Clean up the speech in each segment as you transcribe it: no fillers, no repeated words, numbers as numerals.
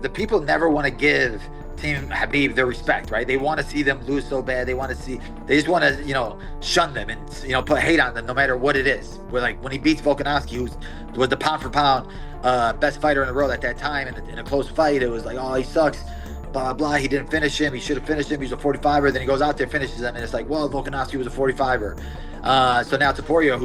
the people never want to give Team Khabib their respect, right? They want to see them lose so bad. They just want to, shun them and, put hate on them no matter what it is. Where like when he beats Volkanovski, who was the pound for pound best fighter in the world at that time, in a close fight, it was like, oh, he sucks, blah, blah, blah. He didn't finish him. He should have finished him. He's a 45er. Then he goes out there, finishes him, and it's like, well, Volkanovski was a 45er. So now Topuria,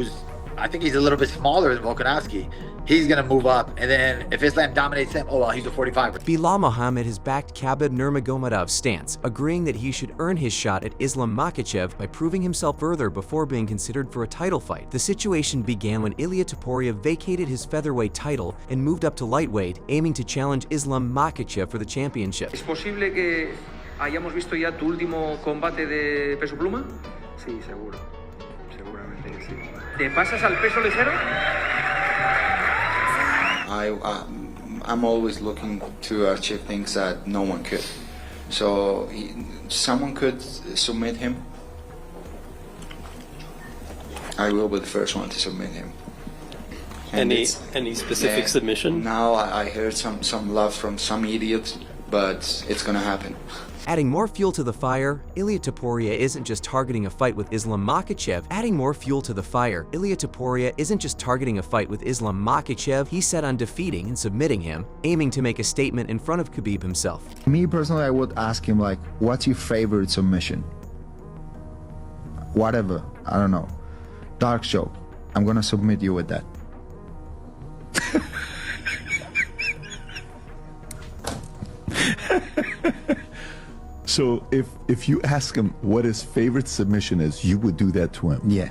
I think he's a little bit smaller than Volkanovski. He's going to move up, and then if Islam dominates him, oh, well, he's a 45er. Belal Muhammad has backed Khabib Nurmagomedov's stance, agreeing that he should earn his shot at Islam Makhachev by proving himself further before being considered for a title fight. The situation began when Ilia Topuria vacated his featherweight title and moved up to lightweight, aiming to challenge Islam Makhachev for the championship. ¿Es posible que hayamos visto ya tu último combate de peso pluma? Sí, seguro. Seguramente que sí. ¿Te pasas al peso ligero? I'm always looking to achieve things that no one could. So someone could submit him. I will be the first one to submit him. And any specific submission? Now I heard some love from some idiots, but it's gonna happen. Adding more fuel to the fire, Ilia Topuria isn't just targeting a fight with Islam Makhachev. He's set on defeating and submitting him, aiming to make a statement in front of Khabib himself. Me personally, I would ask him like, what's your favorite submission? Whatever, I don't know. Dark choke. I'm gonna submit you with that. So if you ask him what his favorite submission is, you would do that to him? Yeah.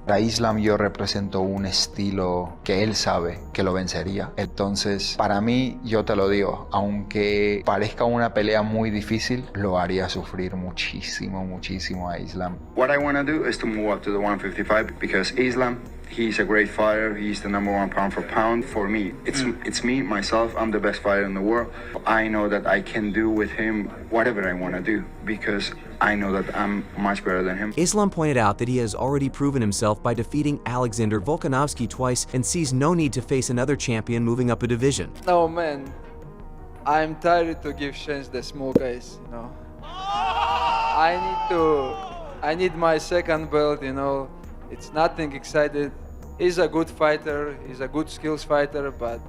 Para Islam yo represento un estilo que él sabe que lo vencería. Entonces, para mí, yo te lo digo, aunque parezca una pelea muy difícil, lo haría sufrir muchísimo, muchísimo a Islam. What I want to do is to move up to the 155 because Islam, he's a great fighter. He's the #1 pound for pound. For me, it's me, myself. I'm the best fighter in the world. I know that I can do with him whatever I want to do because I know that I'm much better than him. Islam pointed out that he has already proven himself by defeating Alexander Volkanovski twice and sees no need to face another champion moving up a division. No, man. I'm tired to give chance the small guys, I need my second belt, It's nothing excited. He's a good fighter, he's a good skills fighter, but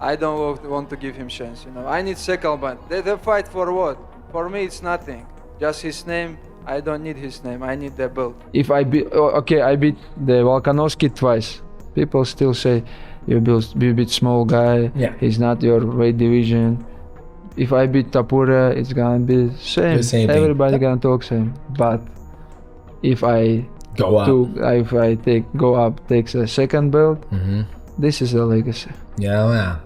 I don't want to give him chance, I need second belt. They fight for what? For me, it's nothing. Just his name. I don't need his name. I need the belt. If I beat, I beat the Volkanovski twice. People still say you're a bit small guy. Yeah. He's not your weight division. If I beat Topuria, it's gonna be the same. Everybody gonna talk same. But if I takes a second belt, this is a legacy. Yeah.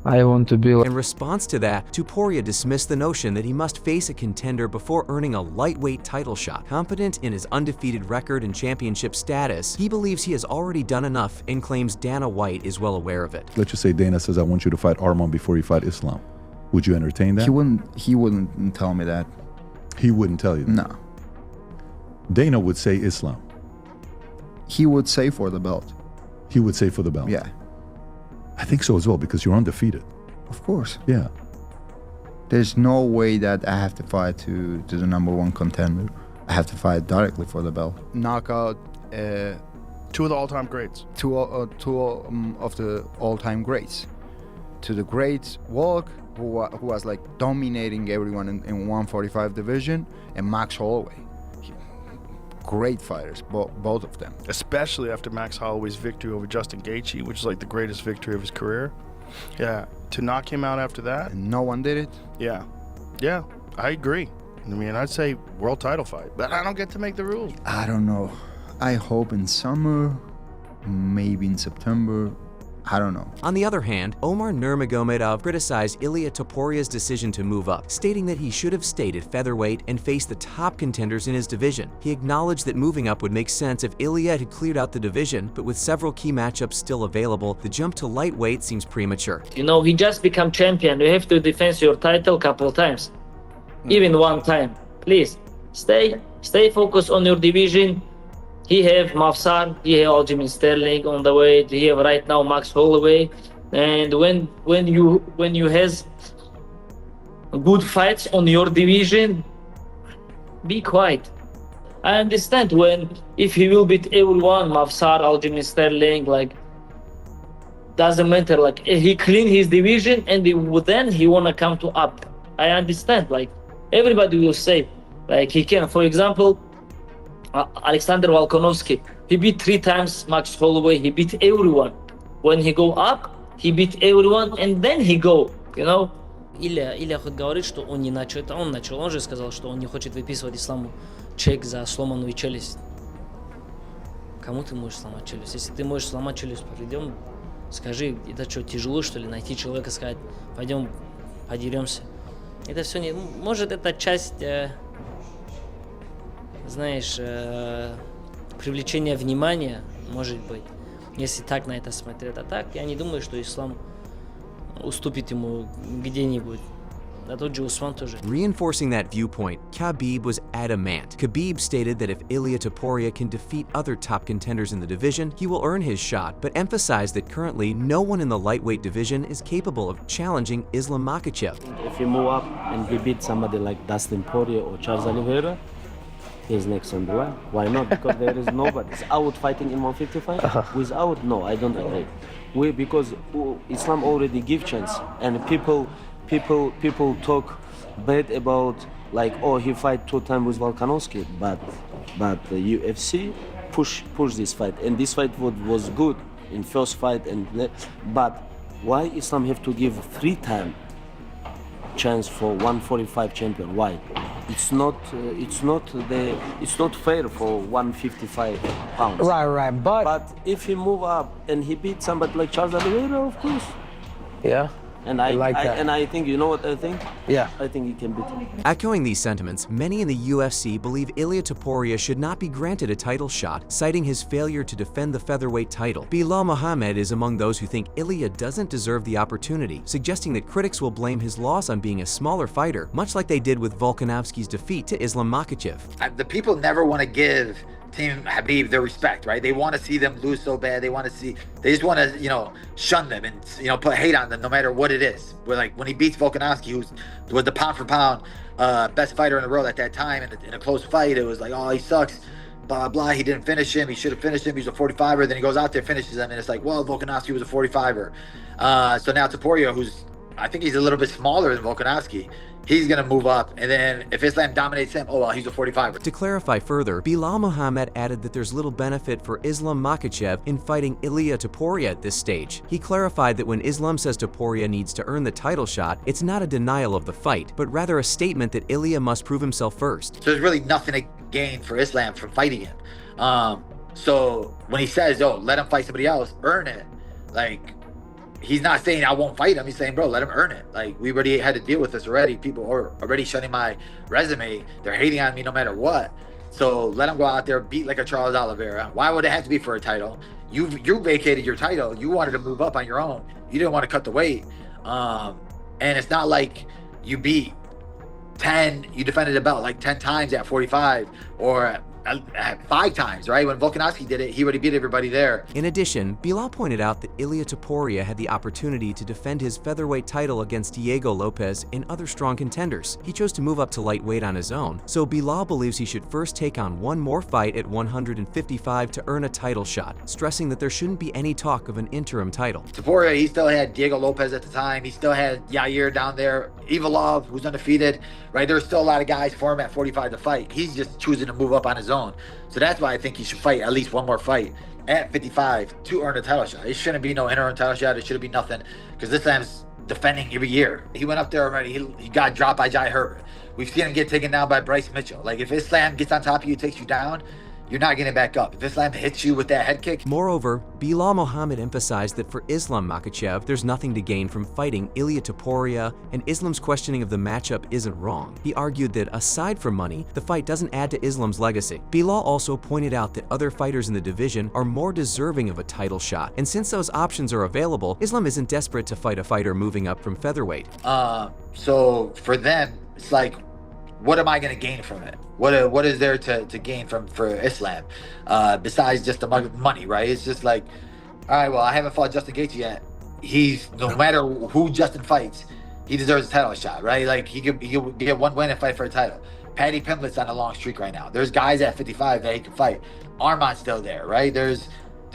I want to be. In response to that, Topuria dismissed the notion that he must face a contender before earning a lightweight title shot. Confident in his undefeated record and championship status, he believes he has already done enough and claims Dana White is well aware of it. Let's just say Dana says, I want you to fight Arman before you fight Islam. Would you entertain that? He wouldn't tell me that. He wouldn't tell you that? No. Dana would say Islam. He would say for the belt. He would say for the belt? Yeah. I think so as well, because you're undefeated. Of course. Yeah. There's no way that I have to fight to the #1 contender. I have to fight directly for the belt. Knockout two of the all-time greats. Two of the all-time greats. To the greats, Volk, who was like dominating everyone in 145 division, and Max Holloway. Great fighters, both of them. Especially after Max Holloway's victory over Justin Gaethje, which is like the greatest victory of his career. Yeah, to knock him out after that. And no one did it? Yeah, I agree. I mean, I'd say world title fight, but I don't get to make the rules. I don't know. I hope in summer, maybe in September. I don't know. On the other hand, Omar Nurmagomedov criticized Ilia Topuria's decision to move up, stating that he should have stayed at featherweight and faced the top contenders in his division. He acknowledged that moving up would make sense if Ilia had cleared out the division, but with several key matchups still available, the jump to lightweight seems premature. He just become champion. You have to defend your title a couple times, even one time. Please, stay focused on your division. He have Mafsar, he have Aljamain Sterling on the way. He have right now Max Holloway, and when you has good fights on your division, be quiet. I understand if he will beat everyone, Mafsar, Aljamain Sterling, like, doesn't matter, like, he clean his division and then he wanna come to up. I understand, like, everybody will say, like, he can, for example, Alexander Volkanovski, he beat 3 times Max Holloway, he beat everyone. When he go up, he beat everyone and then he go, you know? Илья хоть говорит, что он не начал, это он начал, он же сказал, что он не хочет выписывать Исламу чек за сломанную челюсть. Кому ты можешь сломать челюсть? Если ты можешь сломать челюсть, пойдем, скажи, это что, тяжело, что ли, найти человека, сказать, пойдем подеремся. Это все не... Может, это часть, знаешь, привлечения внимания, может быть, если так на это смотреть. А так, я не думаю, что Ислам уступит ему где-нибудь. А тот же Усман тоже. Reinforcing that viewpoint, Khabib was adamant. Khabib stated that if Ilia Topuria can defeat other top contenders in the division, he will earn his shot, but emphasized that currently no one in the lightweight division is capable of challenging Islam Makhachev. If he move up and he beat somebody like Dustin Poirier or Charles Oliveira, he's next on the line. Why not? Because there is nobody out fighting in 155. Without, no, I don't agree. Because Islam already give chance, and people talk bad about, like, oh, he fight 2 times with Volkanovski, but the UFC push this fight, and this fight was good in first fight, but why Islam have to give 3 times chance for 145 champion? Why? It's not fair for 155 pounds. Right. But if he move up and he beat somebody like Charles Oliveira, of course. Yeah. And I think, you know what I think? Yeah. I think he can beat him. Echoing these sentiments, many in the UFC believe Ilia Topuria should not be granted a title shot, citing his failure to defend the featherweight title. Belal Muhammad is among those who think Ilia doesn't deserve the opportunity, suggesting that critics will blame his loss on being a smaller fighter, much like they did with Volkanovski's defeat to Islam Makhachev. The people never want to give Team Khabib their respect, right? They want to see them lose so bad. They just want to, shun them and, put hate on them no matter what it is. Where, like, when he beats Volkanovski, who was the pound for pound best fighter in the world at that time in a close fight, it was like, oh, he sucks, blah, blah, blah. He didn't finish him. He should have finished him. He's a 45er. Then he goes out there, finishes him, and it's like, well, Volkanovski was a 45er. So now Topuria, I think he's a little bit smaller than Volkanovski, he's going to move up, and then if Islam dominates him, oh, well, he's a 45er. To clarify further, Belal Muhammad added that there's little benefit for Islam Makhachev in fighting Ilia Topuria at this stage. He clarified that when Islam says Topuria needs to earn the title shot, it's not a denial of the fight, but rather a statement that Ilia must prove himself first. So there's really nothing to gain for Islam from fighting him. So when he says, oh, let him fight somebody else, earn it, like, he's not saying I won't fight him. He's saying, bro, let him earn it. Like, we already had to deal with this already. People are already shunning my resume. They're hating on me no matter what. So let him go out there, beat like a Charles Oliveira. Why would it have to be for a title? You vacated your title. You wanted to move up on your own. You didn't want to cut the weight. And it's not like you beat 10, you defended the belt like 10 times at 45 or 5 times, right? When Volkanovski did it, he already beat everybody there. In addition, Belal pointed out that Ilia Topuria had the opportunity to defend his featherweight title against Diego Lopez and other strong contenders. He chose to move up to lightweight on his own, so Belal believes he should first take on one more fight at 155 to earn a title shot, stressing that there shouldn't be any talk of an interim title. Topuria, he still had Diego Lopez at the time. He still had Yair down there, Ivalov, who's undefeated, right? There's still a lot of guys for him at 45 to fight. He's just choosing to move up on his own. So that's why I think he should fight at least one more fight at 55 to earn a title shot. It shouldn't be no interim title shot. It shouldn't be nothing, because this time's defending every year. He went up there already. He got dropped by Jai Herbert. We've seen him get taken down by Bryce Mitchell. Like, if Islam gets on top of you, takes you down, you're not getting back up. If Islam hits you with that head kick. Moreover, Belal Muhammad emphasized that for Islam Makhachev, there's nothing to gain from fighting Ilia Topuria, and Islam's questioning of the matchup isn't wrong. He argued that aside from money, the fight doesn't add to Islam's legacy. Belal also pointed out that other fighters in the division are more deserving of a title shot, and since those options are available, Islam isn't desperate to fight a fighter moving up from featherweight. So for them, it's like, what am I going to gain from it? What is there to gain for Islam besides just the money, right? It's just like, all right, well, I haven't fought Justin Gaethje yet. No matter who Justin fights, he deserves a title shot, right? Like he could get one win and fight for a title. Paddy Pimblett's on a long streak right now. There's guys at 55 that he can fight. Arman's still there, right? There's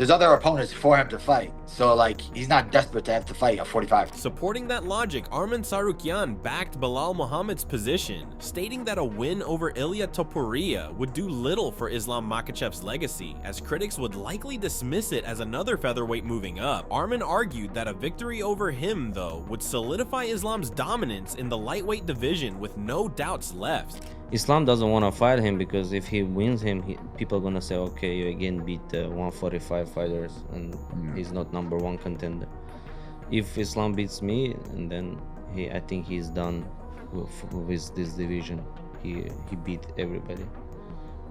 other opponents for him to fight. So like he's not desperate to have to fight at 45. Supporting that logic, Arman Tsarukyan backed Belal Muhammad's position, stating that a win over Ilia Topuria would do little for Islam Makhachev's legacy, as critics would likely dismiss it as another featherweight moving up. Arman argued that a victory over him, though, would solidify Islam's dominance in the lightweight division with no doubts left. Islam doesn't want to fight him because if he wins him, people are gonna say, okay, you again beat the 145 fighters and he's not number one contender. If Islam beats me, and then I think he's done with this division. He beat everybody.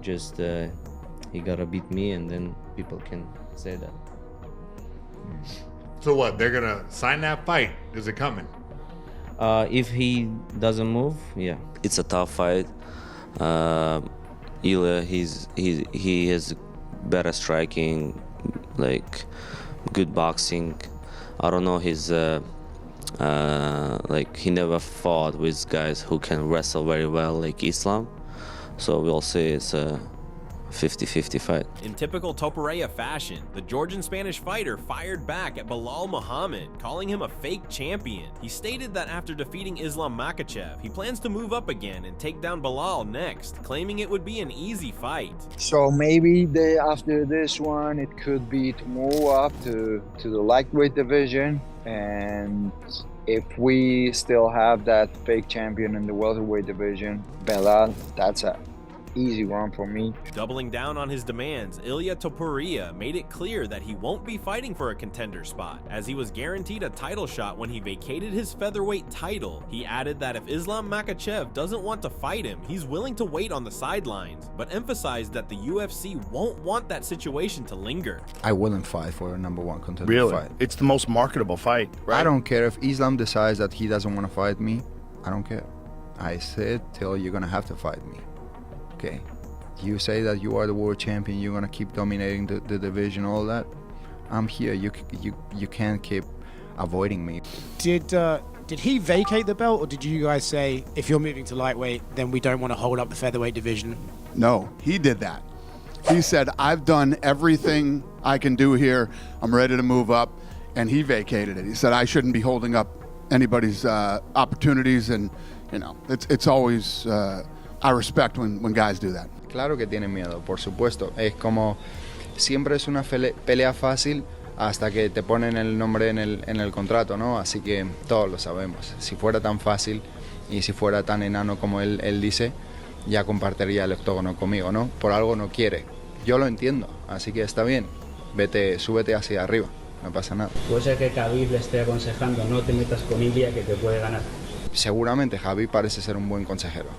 Just he gotta beat me, and then people can say that. So what? They're gonna sign that fight? Is it coming? If he doesn't move, yeah, it's a tough fight. Ilia, he has better striking, like good boxing. I don't know his like he never fought with guys who can wrestle very well like Islam, so we'll say it's a 50-50 fight. In typical Topuria fashion, the Georgian-Spanish fighter fired back at Belal Muhammad, calling him a fake champion. He stated that after defeating Islam Makhachev, he plans to move up again and take down Belal next, claiming it would be an easy fight. So maybe after this one, it could be to move up to the lightweight division, and if we still have that fake champion in the welterweight division, Belal, that's a easy one for me. Doubling down on his demands, Ilia Topuria made it clear that he won't be fighting for a contender spot, as he was guaranteed a title shot when he vacated his featherweight title. He added that if Islam Makhachev doesn't want to fight him, he's willing to wait on the sidelines, but emphasized that the UFC won't want that situation to linger. I wouldn't fight for a number one contender Really? fight. It's the most marketable fight, right? I don't care if Islam decides that he doesn't want to fight me. I don't care. I said till you're gonna have to fight me. Okay, you say that you are the world champion, you're gonna keep dominating the division, all that. I'm here. You can't keep avoiding me. Did he vacate the belt, or did you guys say if you're moving to lightweight, then we don't want to hold up the featherweight division? No, he did that. He said, I've done everything I can do here. I'm ready to move up, and he vacated it. He said I shouldn't be holding up anybody's opportunities, and you know, it's always. I respect when guys do that. Claro que tienen miedo, por supuesto. Es como siempre es una pelea fácil hasta que te ponen el nombre en el contrato, ¿no? Así que todos lo sabemos. Si fuera tan fácil y si fuera tan enano como él dice, ya compartiría el octógono conmigo, ¿no? Por algo no quiere. Yo lo entiendo, así que está bien. Súbete hacia arriba, no pasa nada. Puede ser que Khabib le esté aconsejando no te metas con Ilia, que te puede ganar. Seguramente Khabib parece ser un buen consejero.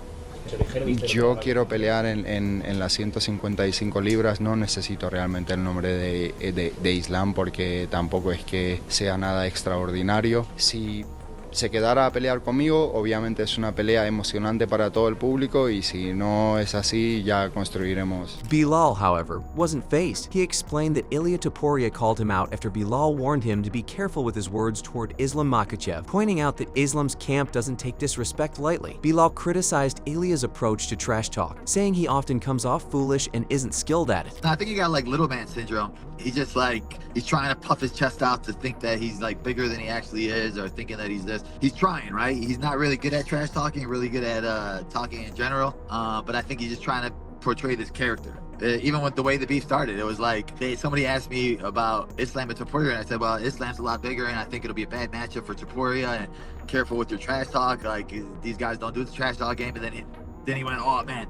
Yo quiero pelear en las 155 libras, no necesito realmente el nombre de Islam porque tampoco es que sea nada extraordinario. Si se quedara a pelear conmigo, obviamente es una pelea emocionante para todo el público, y si no es así, ya construiremos. Belal, however, wasn't fazed. He explained that Ilia Topuria called him out after Belal warned him to be careful with his words toward Islam Makhachev, pointing out that Islam's camp doesn't take disrespect lightly. Belal criticized Ilia's approach to trash talk, saying he often comes off foolish and isn't skilled at it. I think he got like little man syndrome. He's just like, he's trying to puff his chest out to think that he's like bigger than he actually is, or thinking that he's this. He's trying, right? He's not really good at trash talking, really good at talking in general. But I think he's just trying to portray this character. Even with the way the beef started, it was like somebody asked me about Islam and Topuria, and I said, well, Islam's a lot bigger, and I think it'll be a bad matchup for Topuria, and careful with your trash talk. Like, these guys don't do the trash talk game. And then he went, oh man,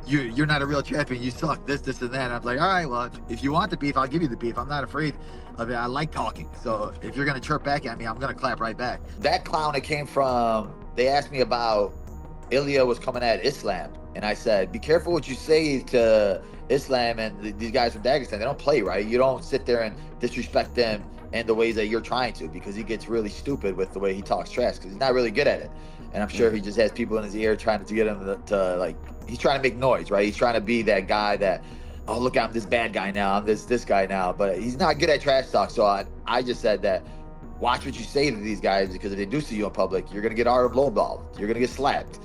you're not a real champion, you suck, this and that. And I'm like, all right, well, if you want the beef, I'll give you the beef. I'm not afraid of it. I like talking. So if you're gonna chirp back at me, I'm gonna clap right back. That clown it came from, they asked me about Ilia was coming at Islam, and I said, be careful what you say to Islam and these guys from Dagestan. They don't play, right? You don't sit there and disrespect them in the ways that you're trying to, because he gets really stupid with the way he talks trash, because he's not really good at it. And I'm sure he just has people in his ear trying to get him to like, he's trying to make noise, right? He's trying to be that guy that, oh, look, I'm this bad guy now, I'm this guy now. But he's not good at trash talk. So I just said that watch what you say to these guys, because if they do see you in public, you're gonna get lowballed. You're gonna get slapped.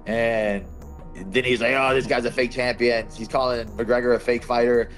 And then he's like, oh, this guy's a fake champion. He's calling McGregor a fake fighter.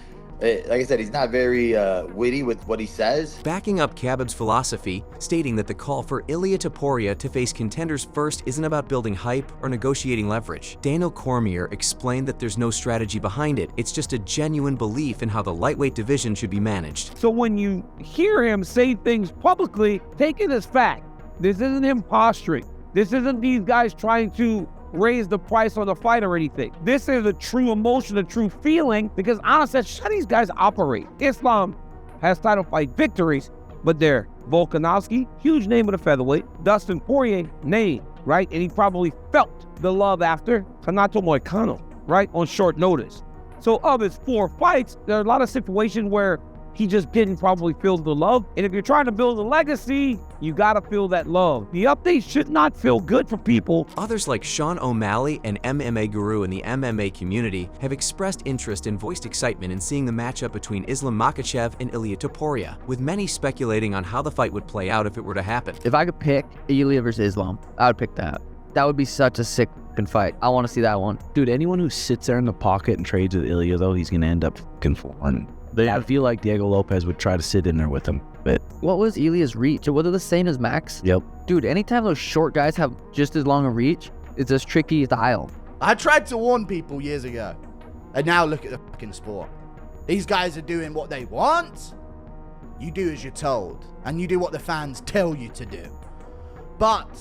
Like I said, he's not very witty with what he says. Backing up Khabib's philosophy, stating that the call for Ilia Topuria to face contenders first isn't about building hype or negotiating leverage. Daniel Cormier explained that there's no strategy behind it. It's just a genuine belief in how the lightweight division should be managed. So when you hear him say things publicly, take it as fact. This isn't him posturing. This isn't these guys trying to raise the price on the fight or anything. This is a true emotion, a true feeling, because honestly, that's how these guys operate. Islam has title fight victories, but they're Volkanovski, huge name of the featherweight, Dustin Poirier, name, right? And he probably felt the love after Renato Moicano, right? On short notice. So of his 4 fights, there are a lot of situations where he just didn't probably feel the love. And if you're trying to build a legacy, you gotta feel that love. The updates should not feel good for people. Others like Sean O'Malley, an MMA guru in the MMA community, have expressed interest and voiced excitement in seeing the matchup between Islam Makhachev and Ilia Topuria, with many speculating on how the fight would play out if it were to happen. If I could pick Ilia versus Islam, I would pick that. That would be such a sick fight. I want to see that one. Dude, anyone who sits there in the pocket and trades with Ilia, though, he's gonna end up falling. I feel like Diego Lopez would try to sit in there with him, but... What was Ilia's reach? Was it the same as Max? Yep. Dude, anytime those short guys have just as long a reach, it's as tricky style. I tried to warn people years ago, and now look at the fucking sport. These guys are doing what they want. You do as you're told, and you do what the fans tell you to do. But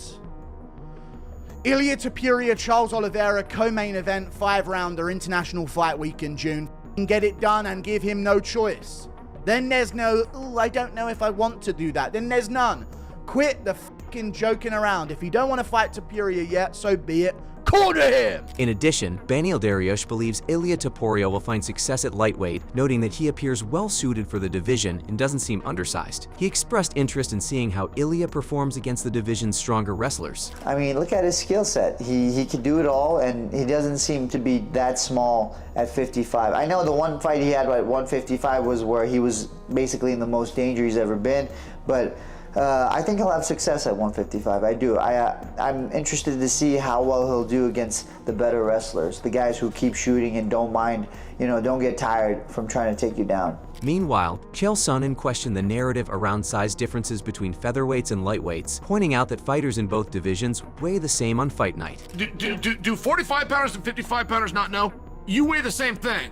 Ilia Topuria, Charles Oliveira, co-main event, 5-rounder, International Fight Week in June. Get it done and give him no choice. Then there's no, oh, I don't know if I want to do that. Then there's none. Quit the fucking joking around. If you don't want to fight Topuria yet, so be it. Corner him! In addition, Baniel Dariush believes Ilia Topuria will find success at lightweight, noting that he appears well-suited for the division and doesn't seem undersized. He expressed interest in seeing how Ilia performs against the division's stronger wrestlers. I mean, look at his skill set. He can do it all, and he doesn't seem to be that small at 55. I know the one fight he had at 155 was where he was basically in the most danger he's ever been, but I think he'll have success at 155. I do. I'm interested to see how well he'll do against the better wrestlers, the guys who keep shooting and don't mind, don't get tired from trying to take you down. Meanwhile, Chael Sonnen questioned the narrative around size differences between featherweights and lightweights, pointing out that fighters in both divisions weigh the same on fight night. Do 45-pounders and 55-pounders not know? You weigh the same thing.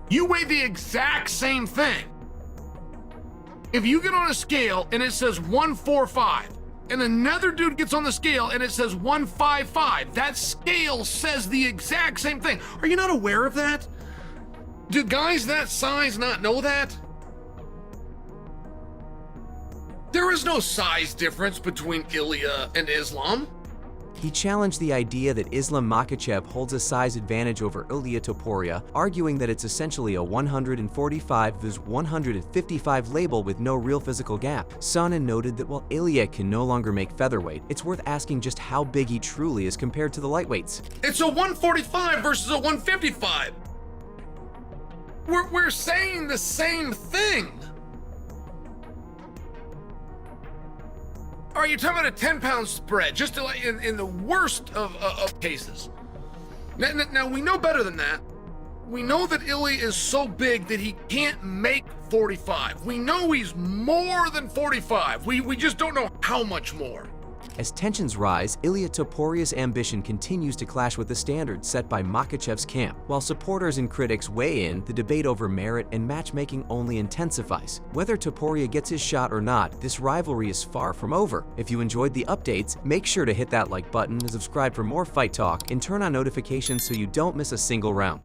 You weigh the exact same thing. If you get on a scale and it says 145, and another dude gets on the scale and it says 155, that scale says the exact same thing. Are you not aware of that? Do guys that size not know that? There is no size difference between Ilia and Islam. He challenged the idea that Islam Makhachev holds a size advantage over Ilia Topuria, arguing that it's essentially a 145 vs 155 label with no real physical gap. Sonnen noted that while Ilia can no longer make featherweight, it's worth asking just how big he truly is compared to the lightweights. It's a 145 versus a 155. We're saying the same thing. Are you talking about a 10-pound spread, just to, in the worst of cases? Now, we know better than that. We know that Ilia is so big that he can't make 45. We know he's more than 45. We just don't know how much more. As tensions rise, Ilia Topuria's ambition continues to clash with the standards set by Makhachev's camp. While supporters and critics weigh in, the debate over merit and matchmaking only intensifies. Whether Topuria gets his shot or not, this rivalry is far from over. If you enjoyed the updates, make sure to hit that like button, subscribe for more fight talk, and turn on notifications so you don't miss a single round.